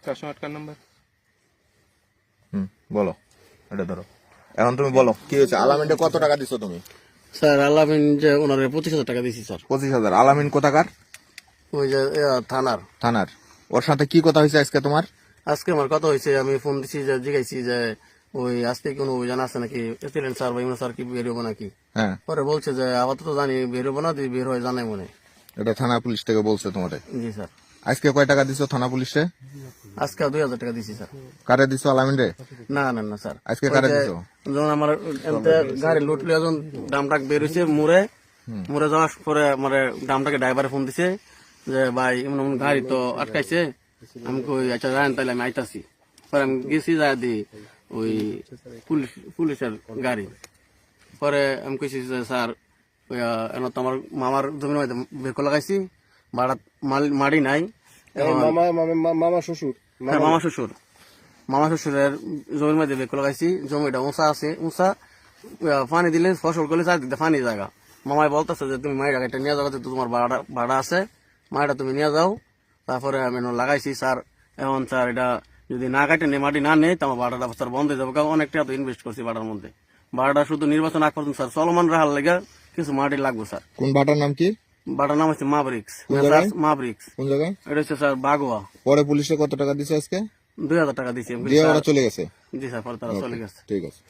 408 number. বলো, এটা ধরো। এখন তুমি বলো কি হয়েছে। আলামিনকে কত টাকা দিছো তুমি? স্যার আলামিন যে ওনারে 25,000 টাকা দিছি স্যার। 25,000। আলামিন কোথাকার? ওই যে থানার। থানার। ওর সাথে কি কথা হয়েছে আজকে তোমার? আজকে আমার কথা হয়েছে, আমি ফোন দিছি যে জিজ্ঞাসি যে ওই আজকে কোনো অভিযান আছে নাকি, এসিলেন্ট স্যার বা ইমন স্যার কি বের হবো নাকি। হ্যাঁ, পরে বলছে যে আপাতত জানি বের হবো না, বের হয়ে জানাই মনে। এটা থানা পুলিশ থেকে বলছে তোমারে। জি স্যার। আজকে কয় টাকা দিছো থানা পুলিশে? আজকে 2,000 টাকা দিছি স্যার। কারে দিছো? আলামিন রে? না না না স্যার, আজকে কারে ওই যে দিছো? যখন আমার এমতে গাড়ি লুটলে যখন ডামটাক বের হয়েছে মুড়ে যাওয়ার পরে আমার ডামটাকে ড্রাইভারে ফোন দিছে যে ভাই এমন এমন গাড়ি তো আটকাইছে। আমি কই আচ্ছা জানেন তাহলে আমি আইতাছি। পরে আমি গেছি যা দি ওই পুলিশের গাড়ি। পরে আমি কইছি যে স্যার এখন তো আমার মামার জমির মধ্যে বেকো লাগাইছি, মাড়ি নাই। মামা শ্বশুর। হ্যাঁ, মামা শ্বশুরের জমির মধ্যে বেকো লাগাইছি। জমিটা উঁচা আছে, উঁচা পানি দিলে ফসল করলে চারদিকে পানি জায়গা। মামাই বলতেছে যে তুমি মায়ের এটা নিয়ে যাও, যেহেতু তোমার ভাড়া আছে, মায়েরা তুমি নিয়ে যাও। তারপরে আমি লাগাইছি স্যার। এখন স্যার এটা যদি না কাটে মাটি না নেই তো আমার ভাড়াটা স্যার বন্ধ হয়ে যাবে, কারণ অনেক টাকা তো ইনভেস্ট করছি ভাড়ার মধ্যে। ভাড়াটা শুধু নির্বাচন আগ পর্যন্ত স্যার চলমান রাখার লেগে কিছু মাটি লাগবে স্যার। কোন বাটার নাম কি? ভাড়ার নাম হচ্ছে মাবরিক্স। মাবরিক্স কোন জায়গায়? এটা হচ্ছে স্যার বাগোয়া। পরে পুলিশে কত টাকা দিছো আজকে? 2,000 টাকা দিচ্ছি। দিয়ে ওরা চলে গেছে? জি স্যার, পরে তারা চলে গেছে। ঠিক আছে।